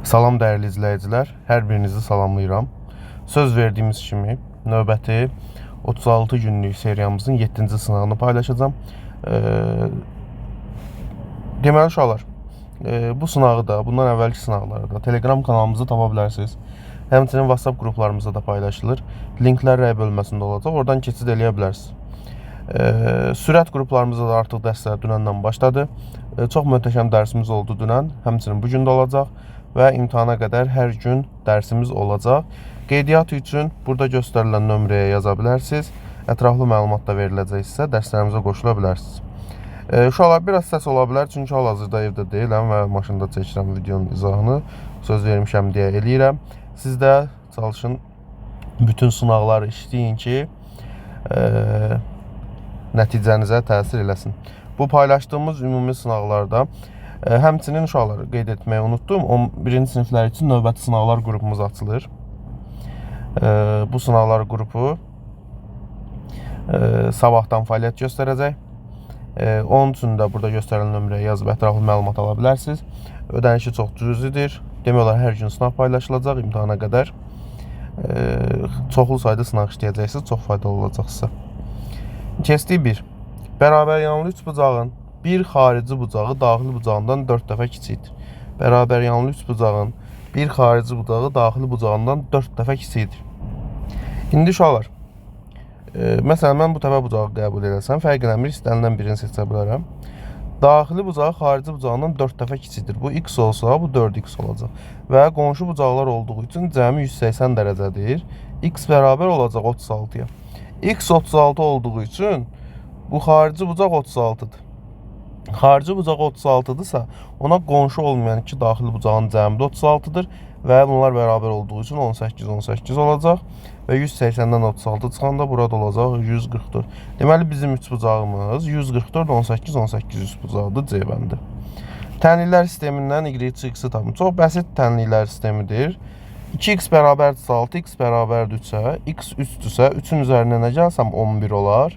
Salam dəyərli izləyicilər, hər birinizi salamlayıram. Söz verdiyimiz kimi növbəti 36 günlük seriyamızın 7-ci sınağını paylaşacağım. Deməli uşaqlar, bu sınağı da, bundan əvvəlki sınaqları da Telegram kanalımızda tapa bilərsiniz. Həmçinin WhatsApp qruplarımızda da paylaşılır. Linklər rəy bölməsində olacaq, oradan keçid eləyə bilərsiniz. Sürət qruplarımızda da artıq dərslər dünəndən başladı. Çox möhtəşəm dərsimiz oldu dünən, həmçinin bugün də olacaq və imtahana qədər hər gün dərsimiz olacaq. Qeydiyyat üçün burada göstərilən nömrəyə yaza bilərsiniz. Ətraflı məlumat da veriləcəksə dərslərimizə qoşula bilərsiniz. Uşaqlar, biraz səs ola bilər, çünki hal-hazırda evdə deyiləm və maşında çəkirəm videonun izahını. Söz vermişəm deyə eləyirəm. Siz də çalışın, bütün sınaqları işləyin ki, nəticənizə təsir eləsin. Bu paylaşdığımız ümumi sınaqlarda həmçinin uşaqları qeyd etməyi unutdum. 11-ci siniflər üçün növbəti sınaqlar qrupumuz açılır. Bu sınaqlar qrupu sabahdan fəaliyyət göstərəcək. Onun üçün də burada göstərilən nömrəyə yazıb ətraflı məlumat ala bilərsiniz. Ödənişi çox cüzidir. Demək olar hər gün sınaq paylaşılacaq imtahana qədər. Çoxlu sayda sınaq işləyəcəksiniz, çox faydalı olacaq sizə. Keçdik 1. Bərabər yanlı üç bucağın bir xarici bucağı daxili bucağından 4 dəfə kiçikdir. Bərabər yanlı üç bucağın bir xarici bucağı daxili bucağından 4 dəfə kiçikdir. İndi uşaqlar, məsələn, mən bu təpə bucağı qəbul edəsəm, fərq eləmir, istənilən birini seçə bilərəm. Daxili bucağı xarici bucağından 4 dəfə kiçikdir. Bu x olsa, bu 4x olacaq. Və qonşu bucaqlar olduğu üçün cəmi 180 dərəcədir. X bərabər olacaq 36-ya. X 36 olduğu üçün bu xarici bucaq 36-dır. Xarici bucaq 36-dırsa, ona qonşu olmayan iki daxili bucağın cəmi 36-dır və bunlar bərabər olduğu üçün 18 olacaq və 180-dən 36 çıxanda burada olacaq 144. Deməli, bizim üç bucağımız 144, 18 üst bucağıdır C bəndi. Tənliklər sistemindən y-x-i tapın. Çox bəsit tənliklər sistemidir. 2x bərabərdirsə 6, x bərabərdir 3-ə, x 3-dürsə, 3-ün üzərinə nə gəlsəm 11 olar.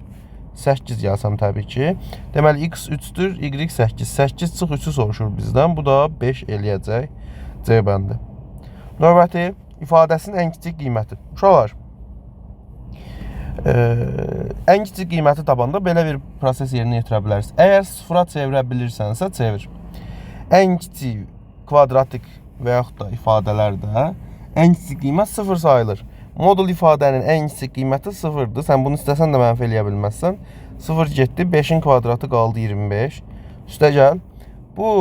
8 gəlsəm təbii ki. Deməli, x 3-dür, y 8. 8 çıx 3-ü soruşur bizdən. Bu da 5 eləyəcək C bəndi. Növbəti, ifadəsinin ən kiçik qiyməti. Uşaqlar, ən kiçik qiyməti tapanda belə bir proses yerinə yetirə bilərsiniz. Əgər sıfıra çevirə bilirsənsə, çevir. Ən kiçik kvadratik və yaxud da ifadələrdə ən kiçik qiymət 0 sayılır. Modul ifadənin ən kiçik qiyməti 0-dır. Sən bunu istəsən də mənfi eləyə bilməzsən. 0 getdi, 5-in kvadratı qaldı 25. Üstə gəl. Bu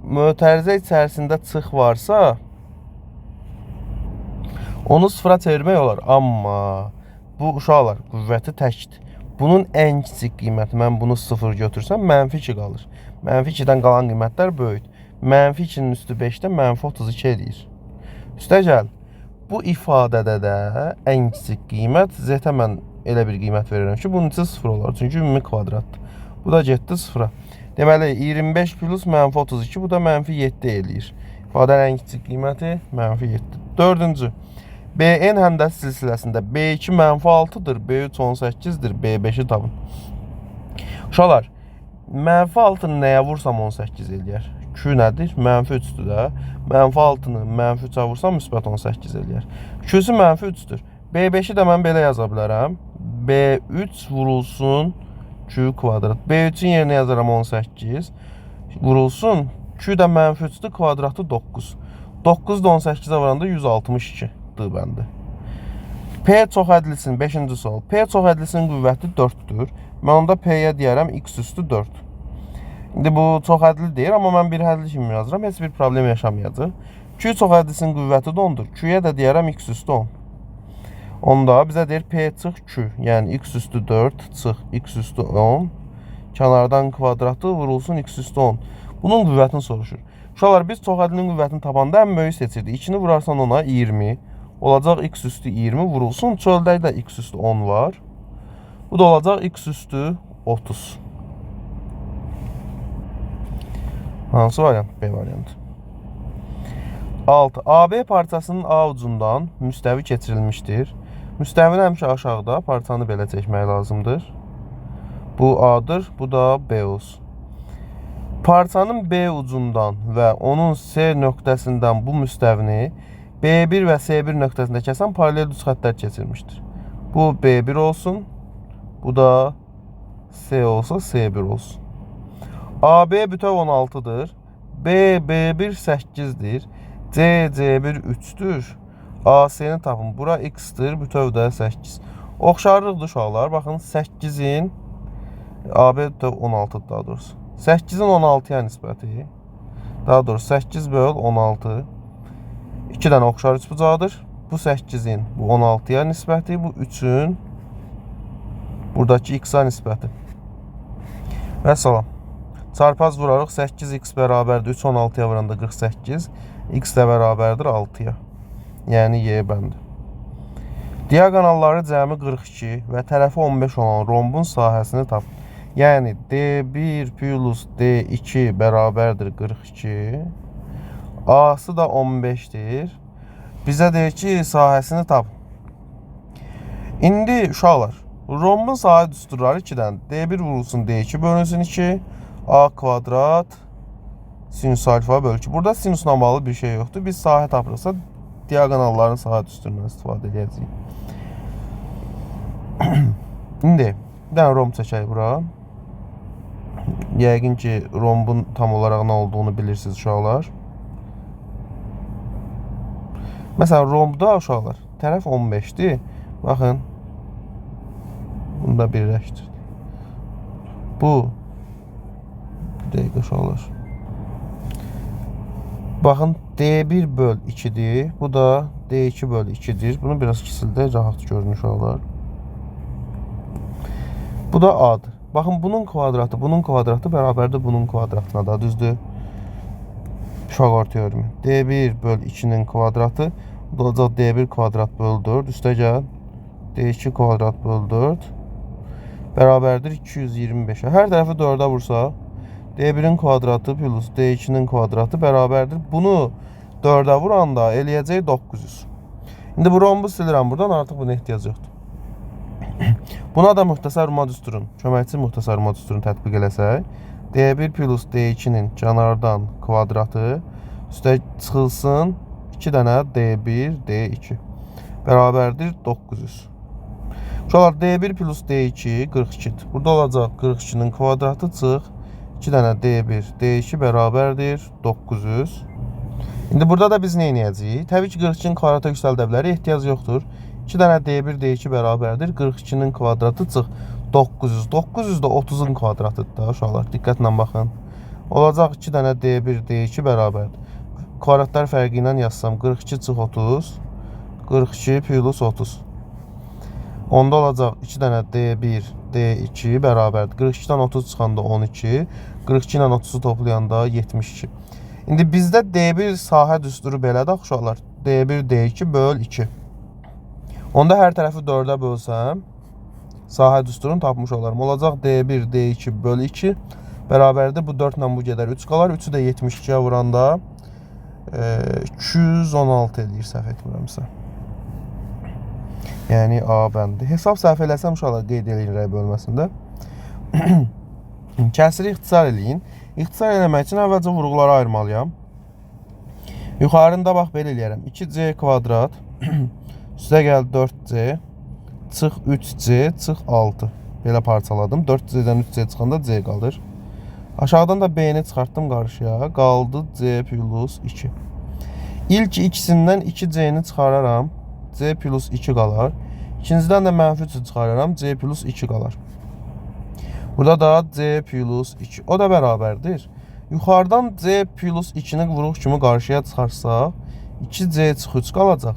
mötərizə içərisində çıx varsa, onu sıfıra çevirmək olar. Amma bu uşaqlar qüvvəti təkdir. Bunun ən kiçik qiyməti, mən bunu 0 götürsəm, mənfi 2 qalır. Mənfi 2-dən qalan qiymətlər böyükdür. Mənfi 2-nin üstü 5-də mənfi 32 edir. Üstə gəl. Bu ifadədə də ən kiçik qiymət, Z-ə mən elə bir qiymət verirəm ki, bunun içi 0 olar. Çünki ümumi kvadratdır. Bu da getdi 0-a. Deməli, 25 plus mənfi 32, bu da mənfi 7 eləyir. İfadənin ən kiçik qiyməti mənfi 7. Dördüncü. BN həndəsi silsiləsində B2 mənfi 6-dır, B3 18-dir, B5-i tapın. Uşaqlar, mənfi 6-nı nəyə vursam 18 eləyər? Q nədir? Mənfi 3-dür də. Mənfi 6-nı mənfi 3-ə vursam müsbət 18 eləyər. Q-si mənfi 3-dür. B5-i də mən belə yaza bilərəm. B3 vurulsun Q kvadrat. B3-ün yerinə yazaram 18. Vurulsun. Q də mənfi 3-dür, kvadratı 9. 9 da 18-ə vuranda 162-dir bəndə. P çoxədlisin, 5-ci sual. P çoxədlisinin qüvvəti 4-dür. Mən onda P-yə deyərəm x üstü 4. İndi bu çoxədli deyir, amma mən bir hədli kimi yazıram. Heç bir problem yaşamayacaq. Q çoxədlisinin qüvvəti 10-dur. Q-yə də deyərəm x üstü 10. Onda bizə deyir P çıx Q. Yəni x üstü 4 çıx x üstü 10. Kənardan kvadratı vurulsun x üstü 10. Bunun qüvvətini soruşur. Uşaqlar, biz çoxədlinin qüvvətini tapanda ən böyük seçirdik. 2-ni vurarsan ona 20. Olacaq x üstü 20 vurulsun. Çöldə də x üstü 10 var. Bu da olacaq x üstü 30. Hansı variant? B variantı. 6. AB parçasının A ucundan müstəvi keçirilmişdir. Müstəvin həmişə aşağıda, parçanı belə çəkmək lazımdır. Bu A'dır, bu da B olsun. Parçanın B ucundan və onun C nöqtəsindən bu müstəvini B1 və C1 nöqtəsində kəsən paralel düz xəttlər keçirmişdir. Bu B1 olsun, bu da C olsa C1 olsun. AB bütöv 16'dır. B1 8'dir. C1 3'dür. AC'ni tapın. Bura X'dir. Bütöv də 8. Oxşarlıqdır uşaqlar. Baxın 8'in AB bütöv 16'dır daha doğrusu. 8'in 16'ya nisbəti. Daha doğrusu 8 böl 16. 2 dənə oxşar üçbucaqdır. Bu 8'in bu 16'ya nisbəti. Bu 3'ün buradakı X'a nisbəti. Və salam. Çarpaz vurarıq. 8x bərabərdir 3, 16'ya vuranda 48. X də bərabərdir 6'ya. Yəni Y bəndi. Diaqonalları cəmi 42 və tərəfi 15 olan rombun sahəsini tap. Yəni D1 plus D2 bərabərdir 42. A'sı da 15'dir. Bizə deyir ki, sahəsini tap. İndi uşaqlar, rombun sahə düsturları 2-dən. D1 vurulsun D2 bölünsün 2. A kvadrat sinüs alfa bölü 2. Burada sinüslə bağlı bir şey yoxdur. Biz sahə tapırıqsa diaqonalların sahə düsturundan istifadə edəcəyik. İndi bir dənə romb çəkək bura. Yəqin ki, rombun tam olaraq nə olduğunu bilirsiniz uşaqlar. Məsələn, rombda uşaqlar tərəf 15'dir. Baxın. Bunu da birləşdir. Bu dəqiqə uşaqlar. Baxın D1 böl 2'dir. Bu da D2 böl 2'dir. Bunu biraz kisildə rahat görün uşaqlar. Bu da A'dır. Baxın bunun kvadratı bərabərdir bunun kvadratına da düzdür. Pifaqor teoremi. D1 böl 2'nin kvadratı olacaq D1 kvadrat böl 4. Üstə gəl. D2 kvadrat böl 4 bərabərdir 225'e. Hər tərəfi 4'ə vursa D1'in kvadratı plus D2'nin kvadratı bərabərdir. Bunu 4'ə vuranda eləyəcək 900. İndi bu rombu silirəm buradan, artıq buna ehtiyac yoxdur. Buna da müxtəsər roma düsturun, köməkçi müxtəsər roma düsturunu tətbiq eləsək, D1 plus D2'nin kənardan kvadratı üstə çıxılsın 2 dənə D1, D2 bərabərdir 900. Uşaqlar D1 plus D2 42'dir. Burada olacaq 42'nin kvadratı çıx 2 dənə D1, D2 bərabərdir 900. İndi burada da biz nə edəcəyik? Təbii ki, 42'nin kvadrata yüksəldə bilərik, ehtiyac yoxdur. 2 dənə D1, D2 bərabərdir 42'nin kvadratı çıx 900. 900 da 30'un kvadratıdır da uşaqlar. Diqqətlə baxın. Olacaq 2 dənə D1, D2 bərabərdir. Kvadratlar fərqi ilə yazsam 42 çıx 30. 42 plus 30. Onda olacaq 2 dənə D1, D2 bərabərdir. 42'dən 30 çıxanda 12. 42 ilə 30'u toplayanda 72. İndi bizdə D1 sahə düsturu belədir uşaqlar. D1, D2 böl 2. Onda hər tərəfi 4'ə bölsəm sahə düsturunu tapmış olarım. Olacaq D1, D2 böl 2 bərabərdir. Bu 4 ilə bu gedər 3 qalar. 3'ü də 72'yə vuranda 216 eləyir, səhv etmirəmsə. Yəni A bəndi. Hesab səhv eləsəm uşaqlar qeyd eləyin rəy bölməsində. Kəsiri ixtisar eləyin. İxtisar eləmək üçün əvvəlcə vurğuları ayırmalıyam. Yuxarında bax belə eləyərəm. 2C kvadrat üstə gəl 4C çıx 3C çıx 6. Belə parçaladım. 4C'dən 3C çıxanda C qalır. Aşağıdan da B'ni çıxartdım qarşıya. Qaldı C plus 2. İlk ikisindən 2C'ni çıxararam. C plus 2 qalar. İkincidən də mənfi 3 çıxararam. C plus 2 qalar. Burada da C plus 2. O da bərabərdir. Yuxarıdan C plus 2'ni vuruq kimi qarşıya çıxarsaq 2C çıx 3 qalacaq.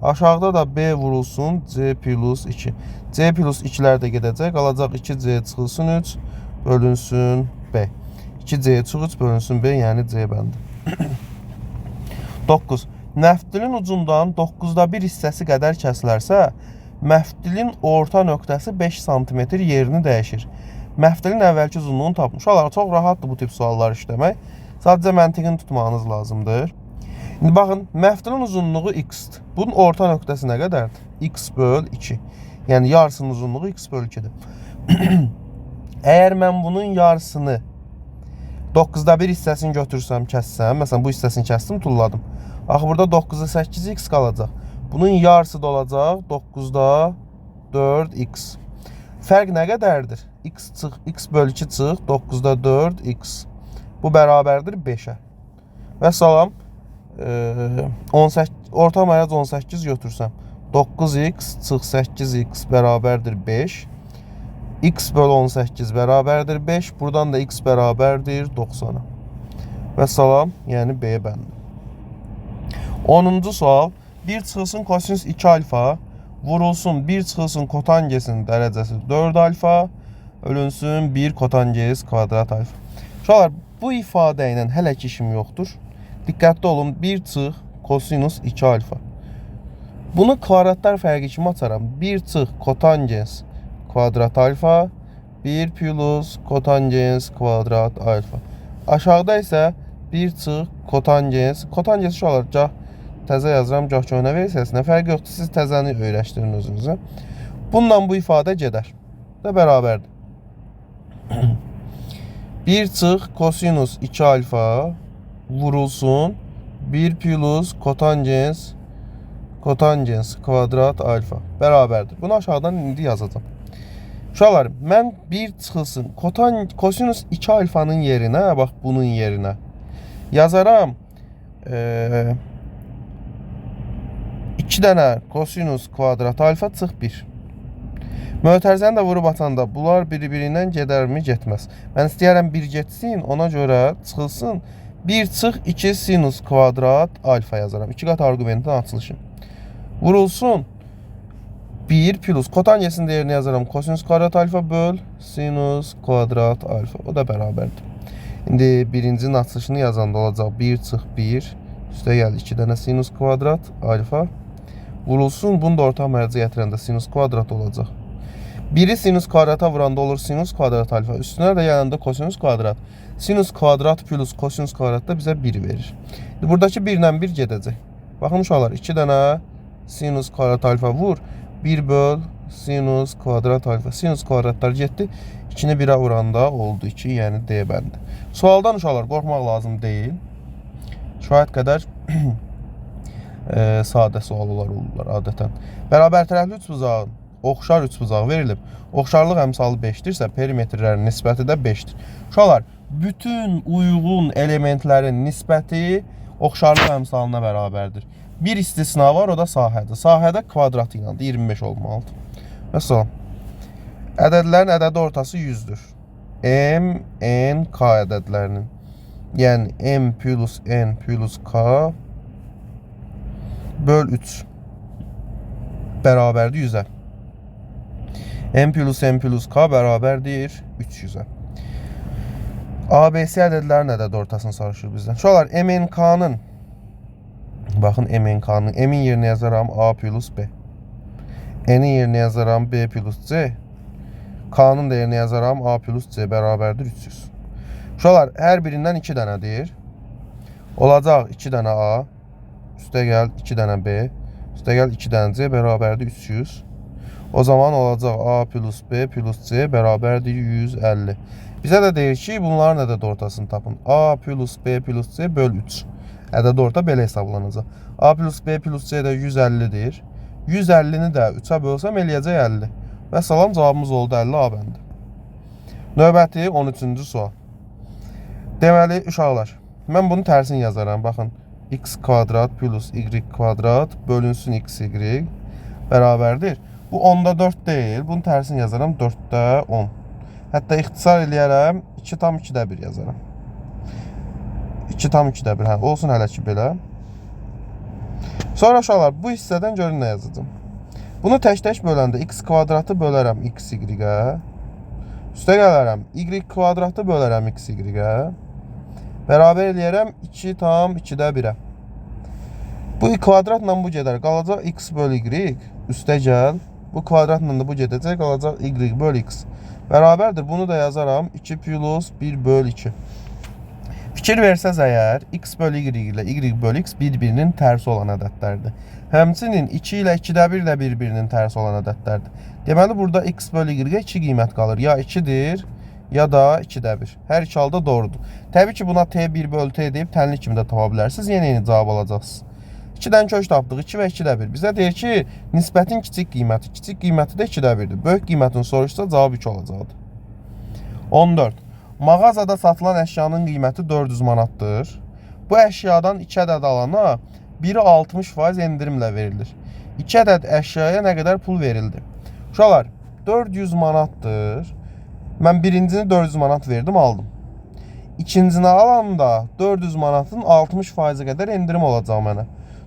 Aşağıda da B vurulsun C plus 2. C plus 2'lər də gedəcək. Qalacaq 2C çıxılsın 3 bölünsün B. 2C çıx 3 bölünsün B, yəni C bəndi. 9. Məftilin ucundan 9'da 1 hissəsi qədər kəsilərsə, məftilin orta nöqtəsi 5 cm yerini dəyişir. Məftilin əvvəlki uzunluğunu tapmış. Uşaqlar, çox rahatdır bu tip suallar işləmək. Sadəcə məntiqini tutmağınız lazımdır. İndi baxın, məftilin uzunluğu x-dir. Bunun orta nöqtəsi nə qədərdir? X böl 2. Yəni yarısının uzunluğu x böl 2'dir. Əgər mən bunun yarısını 9'da 1 hissəsini götürsəm, kəssəm, məsələn bu hissəsini kəsdim, tulladım. Axı burada 9'da 8x qalacaq. Bunun yarısı da olacaq 9'da 4x. Fərq nə qədərdir? X bölü 2 çıx, 9'da 4x. Bu bərabərdir 5'ə. Və salam, 18, orta mərəz 18 götürsəm, 9x çıx 8x bərabərdir 5. X bölü 18 bərabərdir 5. Buradan da x bərabərdir 90'a. Və salam, yəni B bəndi. 10-cu sual. 1 çıxılsın kosinüs 2 alfa, vurulsun 1 çıxılsın kotangesinin dərəcəsi 4 alfa, ölünsün 1 kotanges kvadrat alfa. Uşaqlar, bu ifadə ilə hələ ki işim yoxdur. Diqqətli olun, 1 çıx kosinüs 2 alfa. Bunu kvadratlar fərqi kimi açaram. 1 çıx kotangens kvadrat alfa, 1 plus kotangens kvadrat alfa. Aşağıda isə 1 çıx kotangens. Kotangens uşaqlar, gah təzə yazıram, gah köhnə versiyasına. Fərqi yoxdur, siz təzəni öyrəşdirin özünüzə. Bununla bu ifadə gedər. Və bərabərdir. 1 çıx kosinüs 2 alfa vurulsun 1 plus kotangens kvadrat alfa bərabərdir. Bunu aşağıdan indi yazacağım. Uşaqlar, mən 1 çıxılsın kosinüs 2 alfanın yerinə, bax bunun yerinə yazaram 2 dənə kosinüs kvadrat alfa çıx 1. Mötərizəni də vurub atanda bunlar biri-birindən gedərmi, getməz. Mən istəyərəm 1 getsin, ona görə çıxılsın 1 çıx 2 sinus kvadrat alfa yazaram. 2 qat argumentin açılışı. Vurulsun 1 plus kotangesinin değerini yazaram. Kosinüs kvadrat alfa böl sinus kvadrat alfa. O da bərabərdir. İndi birincinin açılışını yazanda olacaq 1 çıx 1. Üstə gəldi 2 dənə sinus kvadrat alfa. Vurulsun, bunu da orta mərcə gətirəndə sinus kvadrat olacaq. 1'i sinus kvadrata vuranda olur sinus kvadrat alfa. Üstüne de yanında kosinüs kvadrat. Sinus kvadrat plus kosinüs kvadrat da bize 1 verir. Buradaki 1 ilə 1 gedəcək. Baxın uşaqlar, 2 dənə sinus kvadrat alfa vur. 1 böl sinus kvadrat alfa. Sinus kvadratlar getdi. 2'ni 1'ə vuranda oldu 2, yəni D bəndi. Sualdan uşaqlar qorxmaq lazım deyil. Şahid qədər sadə suallar olurlar adətən. Bərabər tərəfli üçbucağın oxşar üçbucağı verilib. Oxşarlıq əmsalı 5'dirsə, perimetrlərin nisbəti də 5'dir. Uşaqlar, bütün uyğun elementlərin nisbəti oxşarlıq əmsalına bərabərdir. Bir istisna var, o da sahədir. Sahədə kvadratı ilə 25 olmalıdır. Məsələn, ədədlərin ədədi ortası 100'dür. M, N, K ədədlərinin. Yəni, M plus N plus K böl 3 bərabərdir 100'ə. M plus K bərabərdir 300'ə. ABC ədədlərin ədəd ortasını soruşur bizdən. Şuralar MNK'nın, baxın MNK'nın, M'in yerinə yazaram A plus B. N'in yerinə yazaram B plus C. K'nın da yerinə yazaram A plus C bərabərdir 300. Şuralar hər birindən 2 dənədir. Olacaq 2 dənə A, üstə gəl 2 dənə B, üstə gəl 2 dənə C bərabərdir 300. O zaman olacaq A plus B plus C bərabərdir 150. Bizə də deyir ki, bunların ədəd ortasını tapın. A plus B plus C böl 3. Ədəd orta belə hesablanacaq. A plus B plus C də 150'dir. 150'ni də 3'ə bölsəm eləyəcək 50. Və salam, cavabımız oldu 50 A bəndi. Növbəti 13-cü sual. Deməli, uşaqlar, mən bunu tərsini yazaram. Baxın, x kvadrat plus y kvadrat bölünsün x, y bərabərdir. Bu 10'da 4 deyil. Bunun tərsini yazaram 4'də 10. Hətta ixtisar eləyərəm 2 tam 2'də 1 yazaram. 2 tam 2'də 1. Hə, olsun hələ ki belə. Sonra uşaqlar, bu hissədən görün nə yazacağım. Bunu tək-tək böləndə x kvadratı bölərəm x, y-ə. Üstə gələrəm y kvadratı bölərəm x, y-ə. Bərabər eləyərəm 2 tam 2'də 1'ə. Bu kvadratla bu gedər. Qalacaq x bölü y. Üstə gəl. Bu kvadratla da bu gedəcək. Qalacaq y bölü x. Bərabərdir. Bunu da yazaram. 2 plus 1 bölü 2. Fikir versəz əgər, x bölü y ilə y bölü x bir-birinin tərsi olan ədədlərdir. Həmçinin 2 ilə 2'də 1 də bir-birinin tərsi olan ədədlərdir. Deməli, burada x bölü y-ə 2 qiymət qalır. Ya 2'dir, ya da 2-də 1. Hər iki halda doğrudur. Təbii ki, buna T1 bölü T deyib tənlik kimi də tapa bilərsiniz. Yenə eyni cavab alacaqsınız. 2-dən kök tapdıq. 2 və 2-də 1. Bizə deyir ki, nisbətin kiçik qiyməti. Kiçik qiyməti də 2-də 1-dir. Böyük qiymətini soruşsa cavab 2 olacaqdır. 14. Mağazada satılan əşyanın qiyməti 400 manatdır. Bu əşyadan 2 ədəd alana biri 60% endirimlə verilir. 2 ədəd əşyaya nə qədər pul verildi? Uşaqlar, 400 manatdır. Mən birincini 400 manat verdim, aldım. İkincisini alanda 400 manatın 60% qədər endirim olacaq mənə.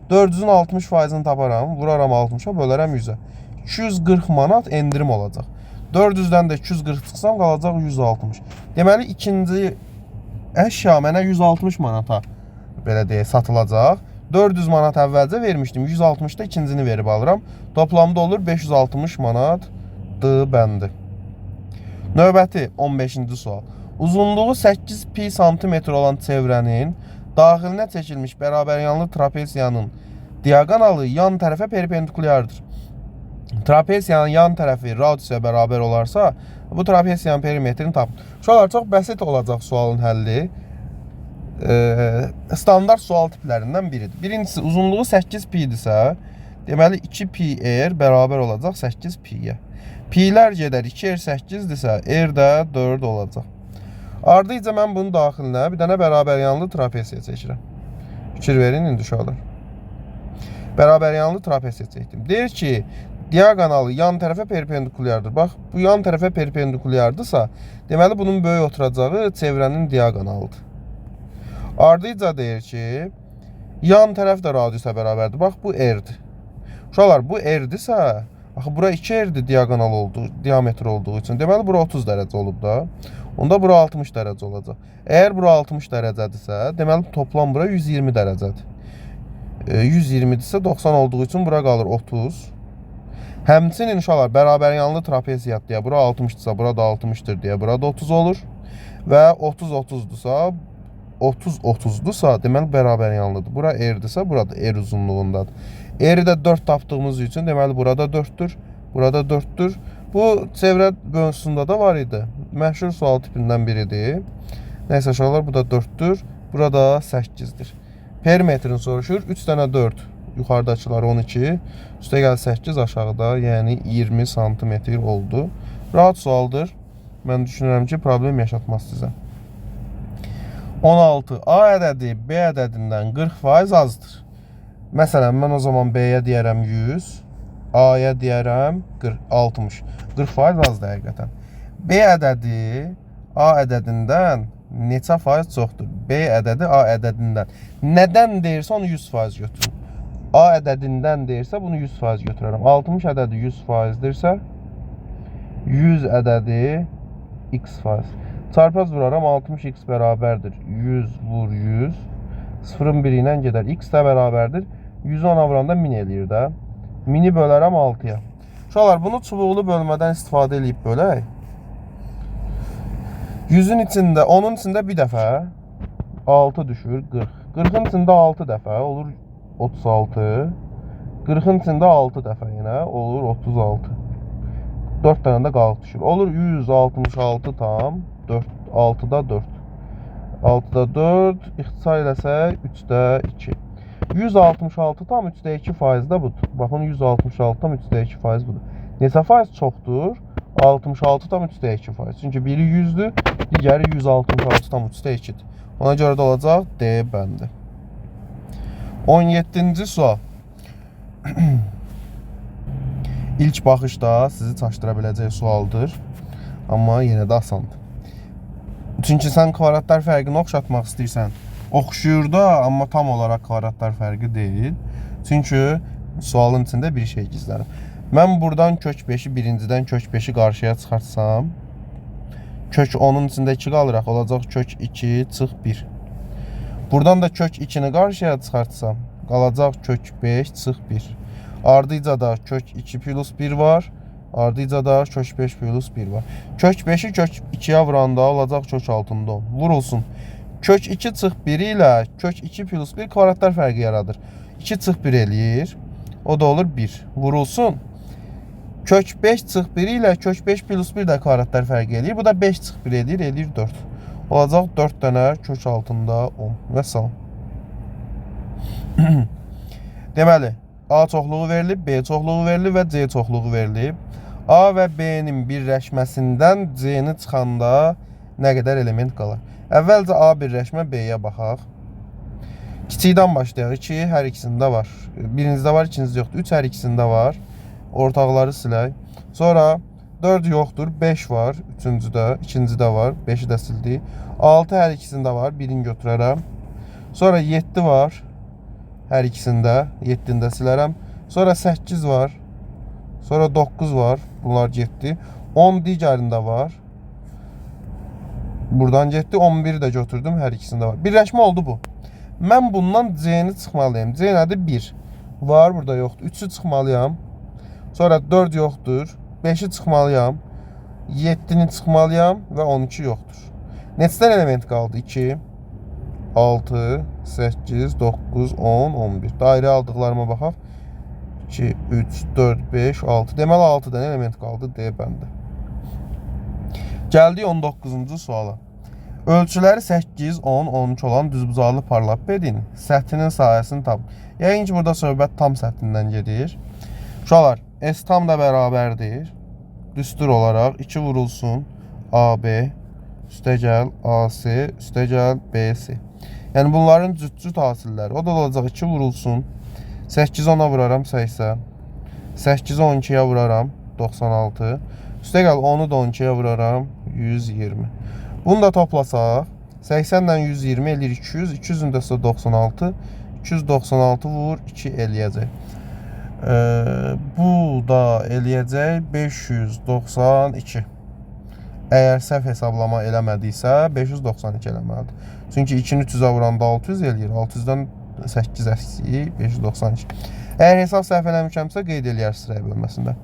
400-ün 60%-ni taparam, vuraram 60-a, bölərəm 100-ə. 240 manat endirim olacaq. 400-dən də 240 çıxsam qalacaq 160. Deməli, ikinci əşya mənə 160 manata belə deyək, satılacaq. 400 manat əvvəlcə vermişdim. 160-da ikincini verib alıram. Toplamda olur 560 manatdır bəndi. Növbəti 15-ci sual. Uzunluğu 8 pi santimetr olan çevrənin daxilinə çəkilmiş bərabəryanlı trapesiyanın diaqonalı yan tərəfə perpendikulyardır. Trapesiyanın yan tərəfi radiusa bərabər olarsa, bu trapesiyanın perimetrini tapın. Uşaqlar, çox bəsit olacaq sualın həlli. Standart sual tiplərindən biridir. Birincisi, uzunluğu 8 pi-dirsə, deməli 2 pi r bərabər olacaq 8 pi-yə. Pi-lər gedər, 2 r 8-dirsə, r də 4 olacaq. Ardıca mən bunun daxilinə bir dənə bərabəryanlı trapesiya çəkirəm. Fikir verin indi uşaqlar. Bərabəryanlı trapesiya çəkdim. Deyir ki, diaqonalı yan tərəfə perpendikulyardır. Bax, bu yan tərəfə perpendikulyardırsa, deməli bunun böyük oturacağı çevrənin diaqonalıdır. Ardıca deyir ki, yan tərəf də radiusa bərabərdir. Bax, bu r-dir. Uşaqlar, bu r-dirsə, axı bura 2r-dir diaqonal olduğu, diametr olduğu üçün. Deməli, bura 30 dərəcə olub da. Onda bura 60 dərəcə olacaq. Əgər bura 60 dərəcədirsə, deməli toplam bura 120 dərəcədir. 120-dirsə 90 olduğu üçün bura qalır 30. Həmçinin uşaqlar, bərabəryanlı trapeziyat deyə bura 60-dırsa, bura da 60-dır deyə bura da 30 olur. Və 30-30-dursa, 30-30-dursa, deməli bərabəryanlıdır. Bura r-dirsə, burada r uzunluğundadır. R-i də 4 tapdığımız üçün, deməli burada 4-dür, burada 4-dür. Bu çevrə mövzusunda da var idi. Məşhur sual tipindən biridir. Nəysə uşaqlar, bu da 4-dür, burada 8-dir. Perimetrini soruşur. 3 dənə 4. Yuxarıdakılar 12. Üstə gəl 8 aşağıda, yəni 20 santimetr oldu. Rahat sualdır. Mən düşünürəm ki, problem yaşatmaz sizə. 16. A ədədi B ədədindən 40% azdır. Məsələn, mən o zaman B-yə deyərəm 100, A-ya deyərəm 60. 40% azdır həqiqətən. B ədədi A ədədindən neçə faiz çoxdur? B ədədi A ədədindən. Nədən deyirsə onu 100% götürün. A ədədindən deyirsə bunu 100% götürərəm. 60 ədədi 100%dirsə 100 ədədi x%. Çarpaz vuraram, 60x bərabərdir. 100 vur 100. 0-ın 1 ilə gedər. X də bərabərdir. 100-ü ona vuranda 1000 eləyir də. 1000-i bölərəm 6-ya. Uşaqlar, bunu çubuqlu bölmədən istifadə edib bölək. 100-ün içində, onun içində bir dəfə 6 düşür, 40. 40-ın içində 6 dəfə olur 36. 40-ın içində 6 dəfə yenə olur 36. 4 dənə də qalıq düşür. Olur 166 tam 4, 6-da 4. 6-da 4, ixtisar eləsək 3-də 2. 166 tam 3-də 2% də budur. Baxın, 166 tam 3-də 2% budur. Neçə faiz çoxdur? 66 tam 3-də 2%. Çünki biri 100-dür, digəri 166 tam 3-də 2-dir. Ona görə də olacaq D bəndi. 17-ci sual. İlk baxışda sizi çaşdıra biləcək sualdır. Amma yenə də asandır. Çünki sən kvadratlar fərqini oxşatmaq istəyirsən. Oxşuyur da, amma tam olaraq kvadratlar fərqi deyil. Çünki sualın içində bir şey gizlənir. Mən buradan kök 5-i birincidən kök 5-i qarşıya çıxartsam, kök 10-un içində 2 qalıraq, olacaq kök 2 çıx 1. Buradan da kök 2-ni qarşıya çıxartsam, qalacaq kök 5 çıx 1. Ardıca da kök 2 plus 1 var. Ardıca da kök 5 plus 1 var. Kök 5-i kök 2-yə vuranda olacaq kök 6-da 10. Vurulsun. Kök 2 çıx 1 ilə kök 2 plus 1 kvadratlar fərqi yaradır. 2 çıx 1 eləyir. O da olur 1. Vurulsun. Kök 5 çıx 1 ilə kök 5 plus 1 də kvadratlar fərq eləyir. Bu da 5 çıx 1 eləyir 4. Olacaq 4 dənə kök altında 10. Və salam. Deməli, A çoxluğu verilib, B çoxluğu verilib və C çoxluğu verilib. A və B-nin birləşməsindən C-ni çıxanda nə qədər element qalır? Əvvəlcə A birləşmə B-yə baxaq. Kiçikdən başlayaq. 2 hər ikisində var. Birincide var, ikinizdə yoxdur. 3 hər ikisində var. Ortaqları silək. Sonra 4 yoxdur, 5 var. Üçüncüdə, ikincidə var. 5-i də sildik. 6 hər ikisində var. Birini götürərəm. Sonra 7 var. Hər ikisində. 7-ni də silərəm. Sonra 8 var. Sonra 9 var. Bunlar getdi. 10 digərində var. Buradan getdi. 11-i də götürdüm. Hər ikisində var. Birləşmə oldu bu. Mən bundan C-ni çıxmalıyım. C nədir? 1. Var, burada yoxdur. 3-ü çıxmalıyam. Sonra 4 yoxdur. 5-i çıxmalıyam. 7-ni çıxmalıyam və 12 yoxdur. Neçədən element qaldı? 2, 6, 8, 9, 10, 11. Dairə aldıqlarıma baxaq. 2, 3, 4, 5, 6. Deməli 6 dənə element qaldı D bəndə. Gəldik 19-cu suala. Ölçüləri 8, 10, 13 olan düzbucaqlı parlaq bedin səthinin sahəsini tapın. Yəqin ki, burada söhbət tam səthindən gedir. Uşaqlar, S tam da bərabərdir. Düstur olaraq 2 vurulsun AB, üstə gəl AC, üstə gəl BC. Yəni bunların cüt hasilləri. O da olacaq 2 vurulsun. 8 10-a vuraram 80. 8 12-yə vuraram 96. Üstə gəl 10-u da 12-yə vuraram 120. Bunu da toplasaq 80 ilə 120 eləyir 200. 200-ün də 96. 296 vur 2 eləyəcək. Bu da eləyəcək 592. Əgər səhv hesablama eləmədiysə 592 eləməlidir. Çünki 2-ni 300-ə vuranda 600 eləyir. 600-dən 8 əksi 592. Əgər hesab səhv eləmişəmsə qeyd eləyər sıraya bölməsində.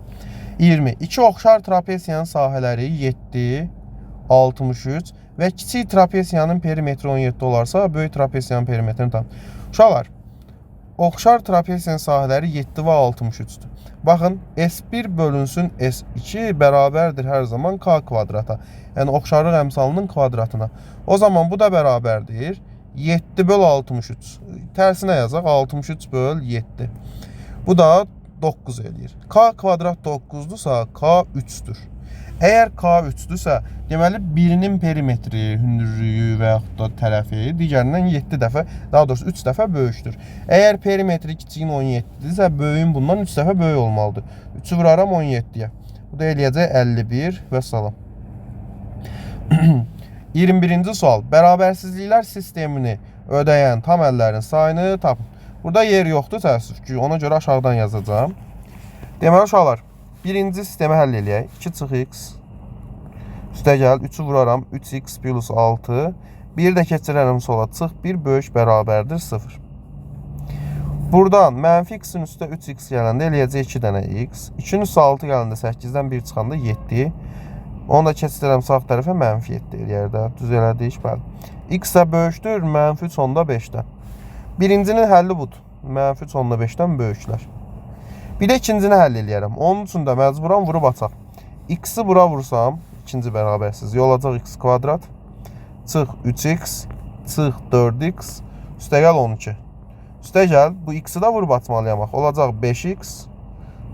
20. İki oxşar trapesiyanın sahələri 7, 63 və kiçik trapesiyanın perimetri 17 olarsa, böyük trapesiyanın perimetrini tapın. Uşaqlar, oxşar trapesiyanın sahələri 7 və 63-dür. Baxın, S1 bölünsün S2 bərabərdir hər zaman K kvadrata. Yəni, oxşarlıq əmsalının kvadratına. O zaman bu da bərabərdir 7 böl 63. Tərsinə yazaq, 63 böl 7. Bu da 9 eləyir. K kvadrat 9-dursa, K 3-dür. Əgər K 3-dürsə, deməli birinin perimetri, hündürlüyü və yaxud da tərəfi digərindən 7 dəfə, daha doğrusu 3 dəfə böyükdür. Əgər perimetri kiçiyin 17-dirsə, böyüyün bundan 3 dəfə böyük olmalıdır. 3-ü vuraram 17-yə. Bu da eləyəcək 51 və salam. 21-ci sual. Bərabərsizliklər sistemini ödəyən tam əllərin sayını tapın. Burada yer yoxdur təəssüf ki, ona görə aşağıdan yazacağım. Deməli uşaqlar, birinci sistemi həll eləyək. 2 çıx x. Üstə gəl, 3-ü vuraram. 3x plus 6. 1 də keçirərəm sola. Çıx 1 böyük bərabərdir 0. Buradan mənfi x-in üstə 3x gələndə eləyəcək 2 dənə x. 2-nin üstə 6 gələndə 8-dən 1 çıxanda 7. Onu da keçirəm sağ tərəfə mənfi 7 eləyər də. Düz elədik, bəli. X də böyükdür, mənfi 3/5-dən. Birincinin həlli budur. Mənfi 3/5-dən böyüklər. Bir də ikincini həll eləyərəm. Onun üçün də məcburan vurub açaq. X-i bura vursam, ikinci bərabərsizlik olacaq x kvadrat. Çıx 3x, çıx 4x, üstə gəl 12. Üstə gəl, bu x-i də vurub açmalıyam. Olacaq 5x,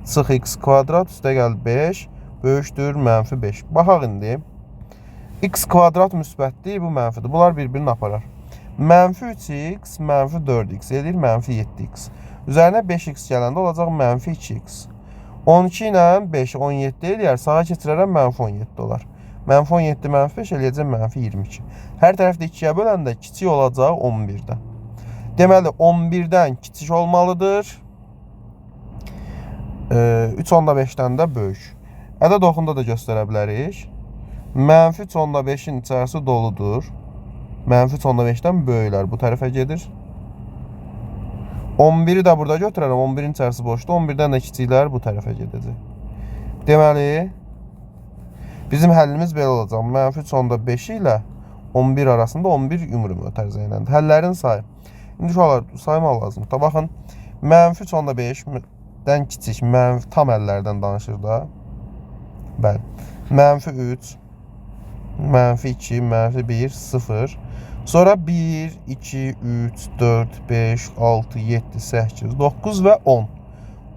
çıx x kvadrat, üstə gəl 5, böyükdür, mənfi 5. Baxaq indi. X kvadrat müsbətdir, bu mənfidir. Bunlar bir-birini aparar. Mənfi 3x, mənfi 4x edir, mənfi 7x. Üzərinə 5x gələndə olacaq mənfi 2x. 12 ilə 5, 17 eləyər, sağa keçirərəm mənfi 17 olar. Mənfi 17, mənfi 5 eləyəcək mənfi 22. Hər tərəfdə 2-yə böləndə kiçik olacaq 11-dən. Deməli, 11-dən kiçik olmalıdır. 3/5-dən də böyük. Ədəd oxunda da göstərə bilərik. Mənfi 3/5-in içərisi doludur. Mənfi 3/5-dən böyüklər bu tərəfə gedir. 11-i də burada götürərəm. 11-in içərisi boşdur. 11-dən də kiçiklər bu tərəfə gedəcək. Deməli, bizim həllimiz belə olacaq. Mənfi 3/5 ilə 11 arasında 11 ümumi ötərzəyləndir. Həllərin sayı. İndi uşaqlar saymaq lazım. Baxın, mənfi 3/5 dən kiçik mənfi tam əllərdən danışır da. Bəli. Mənfi 3, mənfi 2, mənfi 1, 0. Sonra 1, 2, 3, 4, 5, 6, 7, 8, 9 və 10.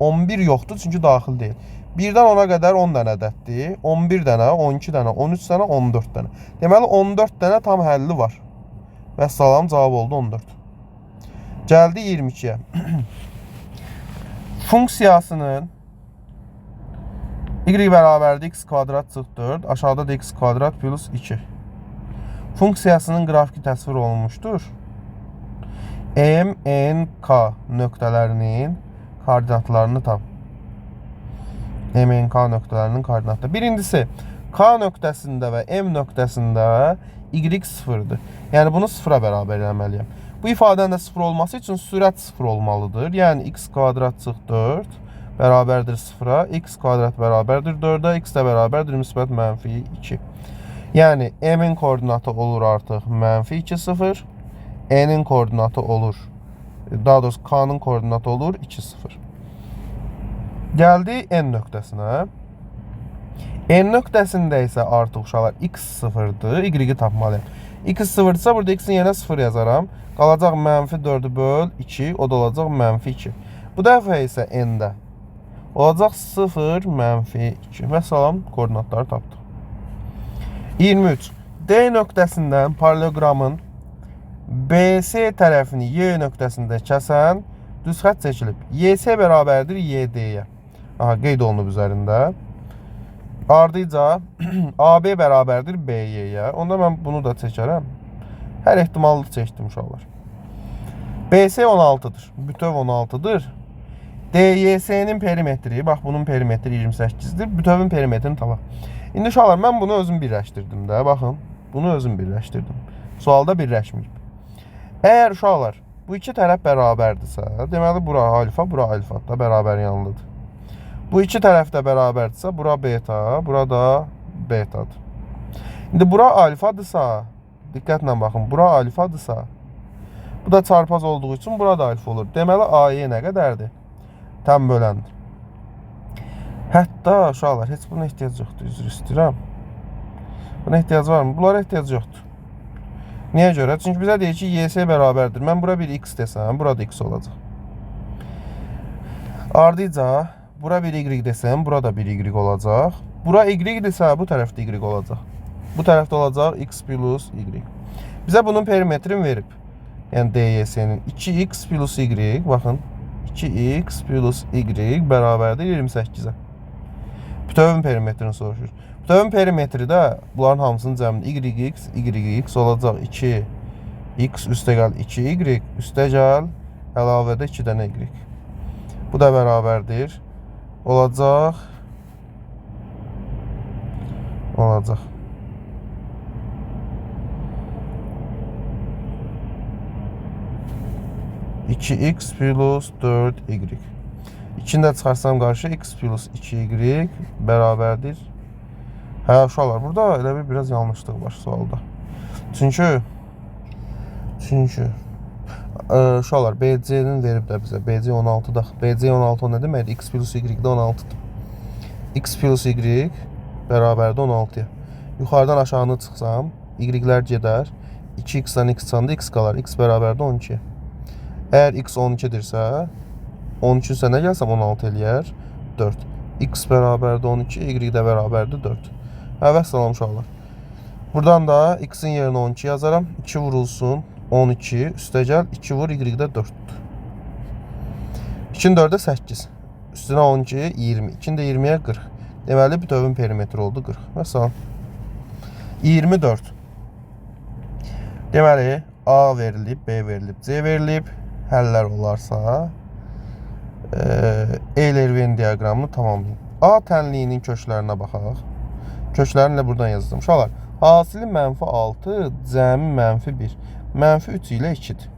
11 yoxdur çünki daxil deyil. 1-dən 10-a qədər 10 dənə ədəddir. 11 dənə, 12 dənə, 13 dənə, 14 dənə. Deməli 14 dənə tam həlli var. Və salam, cavab oldu 14. Gəldi 22-yə. Funksiyasının y bərabərdir x kvadrat çıx 4, aşağıda da x kvadrat plus 2. Funksiyasının qrafiki təsvir olunmuşdur. M, N, K nöqtələrinin koordinatlarını tap. M, N, K nöqtələrinin koordinatları. Birincisi, K nöqtəsində və M nöqtəsində y sıfırdır. Yəni bunu sıfıra bərabər eləməliyəm. Bu ifadənin də sıfır olması üçün sürət sıfır olmalıdır. Yəni x kvadrat çıx 4 bərabərdir sıfıra, x kvadrat bərabərdir 4-ə, x də bərabərdir müsbət mənfi 2. Yəni m-in koordinatı olur artıq mənfi 2, 0. N-in koordinatı olur, daha doğrusu k-nın koordinatı olur 2, 0. Gəldi n nöqtəsinə. N nöqtəsində isə artıq uşaqlar x sıfırdır, y-i tapmalıyım. X sıfırdırsa burada x-in yerine 0 yazaram. Qalacaq mənfi 4'ü böl 2, o da olacaq mənfi 2. Bu dəfə isə n-də olacaq 0, mənfi 2. Və salam, koordinatları tapdım. 23. D nöqtəsindən paralelogramın BS tərəfini Y nöqtəsində kəsən düz xətt çəkilib. YS bərabərdir YD-yə. Aha, qeyd olunub üzərində. Ardıca AB bərabərdir BY-yə. Onda mən bunu da çəkərəm. Hər ehtimallıq çəkdim uşaqlar. BS 16'dır. Bütöv 16'dır. DYS'nin perimetri, bax bunun perimetri 28'dir. Bütövün perimetrini tapaq. İndi uşaqlar mən bunu özüm birləşdirdim də. Baxın, bunu özüm birləşdirdim. Sualda birləşməyib. Əgər uşaqlar bu iki tərəf bərabərdirsə, deməli bura alfa, bura alfa da bərabər yanlıdır. Bu iki tərəf də bərabərdirsə, bura beta, bura da betadır. İndi bura alfadırsa, diqqətlə baxın, bura alfadırsa, bu da çarpaz olduğu üçün bura da alfa olur. Deməli AY nə qədərdir? Tam böləndir. Hətta uşaqlar, heç buna ehtiyac yoxdur, üzr istəyirəm. Buna ehtiyac var mı? Bunlara ehtiyac yoxdur. Niyə görə? Çünki bizə deyir ki, YS bərabərdir. Mən bura bir x desəm, burada x olacaq. Ardıca, bura bir y desəm, burada bir y olacaq. Bura y desə, bu tərəfdə y olacaq. Bu tərəfdə olacaq x plus y. Bizə bunun perimetrini verib. Yəni DYS-nin 2x plus y, baxın. 2x plus y bərabərdir 28-ə. Bütövün perimetrini soruşur. Bütövün perimetri də bunların hamısının cəmində yx olacaq 2x üstəgəl 2y üstəgəl əlavədə 2 dənə y. Bu da bərabərdir. Olacaq 2x plus 4y. İkini də çıxarsam qarşı x plus 2y bərabərdir. Hə uşaqlar, burada elə bir biraz yanlışlıq var sualda. Çünki uşaqlar BC-nin verib də bizə. BC 16'da. BC 16 nə deməkdir? X plus y də 16'dır. X plus y bərabərdir 16'ya. Yuxarıdan aşağını çıxsam, y-lər gedər. 2x-dən x çıxanda x qalar. X bərabərdir 12'ya. Əgər x 12'dirsə, 13 isə nə gəlsəm 16 eləyər? 4. X bərabərdir 12, y də bərabərdir 4. Əvvəl salam uşaqlar. Buradan da x-in yerinə 12 yazaram. 2 vurulsun 12, üstəgəl 2 vur y də 4'dür. 2-nin 4'ə 8. Üstünə 12, 20. 2-nin də 20'yə 40. Deməli bütövün perimetri oldu 40. Məsələn 24. Deməli A verilib, B verilib, C verilib. Həllər olarsa Euler-Venn diaqramını tamamlayın. A tənliyinin köklərinə baxaq. Köklərini də buradan yazdım. Uşaqlar, hasili mənfi 6, cəmi mənfi 1. Mənfi 3 ilə 2'dir.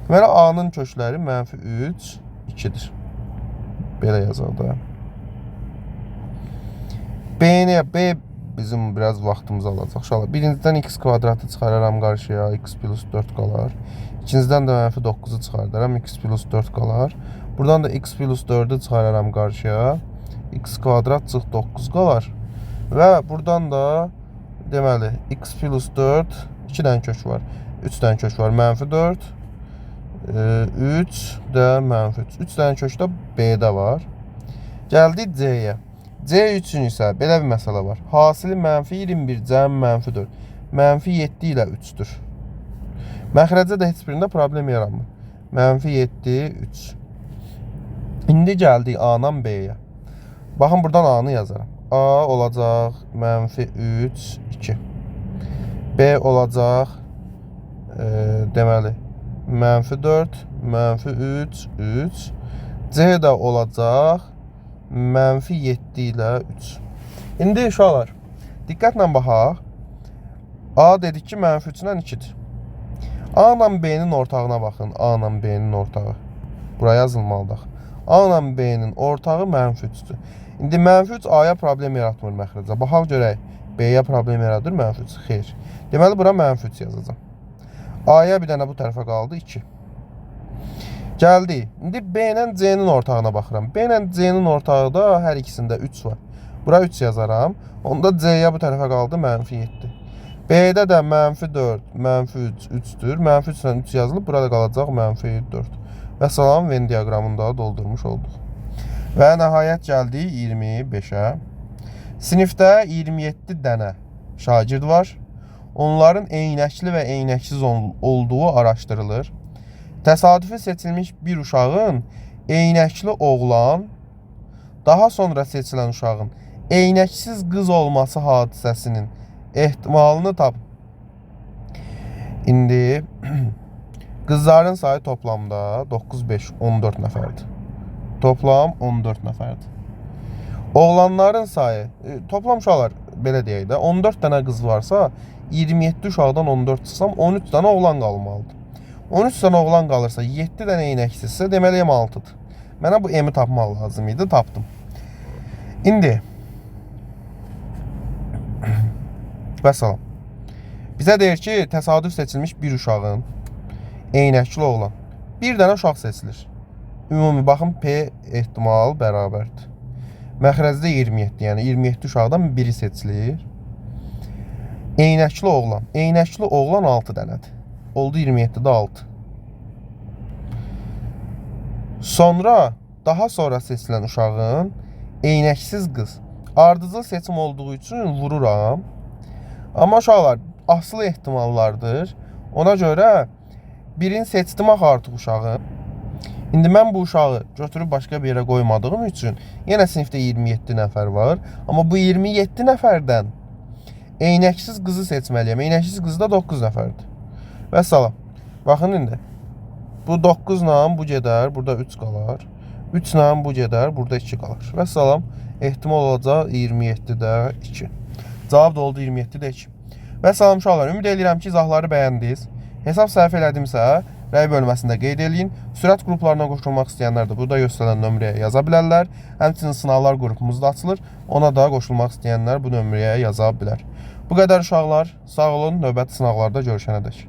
Deməli A-nın kökləri mənfi 3, 2'dir. Belə yazaq da. B bizim biraz vaxtımız alacaq. Uşaqlar, birincidən x kvadratı çıxararam qarşıya, x plus 4 qalar. İkincidən də mənfi 9'u çıxardaram, x plus 4 qalar. Buradan da x plus 4'ü çıxararam qarşıya. X kvadrat çıx 9 qalar. Və buradan da deməli x plus 4 2 dənə kök var. 3 dənə kök var. Mənfi 4. 3 də mənfi 3. 3 dənə kök də B-də var. Gəldik C-yə. C üçün isə belə bir məsələ var. Hasili mənfi 21 cəm mənfi 4. Mənfi 7 ilə 3'dür. Məxrəcdə də heç birində problem yaranmır. Mənfi 7, 3. İndi gəldik A-dan B-yə. Baxın, buradan A-nı yazaram. A olacaq mənfi 3, 2. B olacaq deməli mənfi 4, mənfi 3, 3. C də olacaq mənfi 7 ilə 3. İndi uşaqlar, diqqətlə baxaq. A dedik ki, mənfi 3 ilə 2'dir. A ilə B-nin ortağına baxın. A ilə B-nin ortağı. Buraya yazılmalıdır. A ilə B-nin ortağı mənfi 3'dür. İndi mənfi 3 A-ya problem yaratmır məxrəcə. Baxaq görək. B-yə problem yaradır mənfi 3. Xeyr. Deməli, bura mənfi 3 yazacağım. A-ya bir dənə bu tərəfə qaldı 2. Gəldik. İndi B ilə C-nin ortağına baxıram. B ilə C-nin ortağı da hər ikisində 3 var. Bura 3 yazaram. Onda C-yə bu tərəfə qaldı mənfi 7. B-də də mənfi 4, mənfi 3, 3'dür. Mənfi 3 ilə 3 yazılıb. Burada qalacaq mənfi 4. Və salam, Venn diaqramını da doldurmuş olduq. Və nəhayət gəldik 25'ə. Sinifdə 27 dənə şagird var. Onların eynəkli və eynəksiz olduğu araşdırılır. Təsadüfi seçilmiş bir uşağın eynəkli oğlan, daha sonra seçilən uşağın eynəksiz qız olması hadisəsinin ehtimalını tapın. İndi qızların sayı toplamda 9, 5, 14 nəfərdir. Toplam 14 nəfərdir. Oğlanların sayı, toplam uşaqlar belə deyək də, 14 dənə qız varsa, 27 uşaqdan 14 çıxsam, 13 dənə oğlan qalmalıdır. 13 dənə oğlan qalırsa, 7 dənə eynəksizsə, deməli M6'dır. Mənə bu M-i tapmaq lazım idi, tapdım. İndi və salam. Bizə deyir ki, təsadüf seçilmiş bir uşağın eynəkli oğlan. Bir dənə uşaq seçilir. Ümumi baxın, P ehtimal bərabərdir. Məxrəcdə 27, yəni 27 uşaqdan biri seçilir. Eynəkli oğlan. Eynəkli oğlan 6 dənədir. Oldu 27'də 6. Sonra, daha sonra seçilən uşağın eynəksiz qız. Ardıcıl seçim olduğu üçün vururam. Amma uşaqlar asılı ehtimallardır. Ona görə birini seçdim axı artıq uşağı. İndi mən bu uşağı götürüb başqa bir yerə qoymadığım üçün yenə sinifdə 27 nəfər var. Amma bu 27 nəfərdən eynəksiz qızı seçməliyəm. Eynəksiz qız da 9 nəfərdir. Və salam. Baxın indi. Bu 9 ilə bu gedər, burada 3 qalar. 3 ilə bu gedər, burada 2 qalar. Və salam. Ehtimal olacaq 27'də 2. Cavab da oldu 27'də 2. Və salam uşaqlar. Ümid edirəm ki, izahları bəyəndiniz. Hesab səhv elədimsə, rəy bölməsində qeyd edin. Sürət qruplarına qoşulmaq istəyənlər də burada göstərilən nömrəyə yaza bilərlər. Həmçinin sınavlar qrupumuz da açılır. Ona da qoşulmaq istəyənlər bu nömrəyə yaza bilər. Bu qədər uşaqlar. Sağ olun. Növbəti sınavlarda görüşənədək.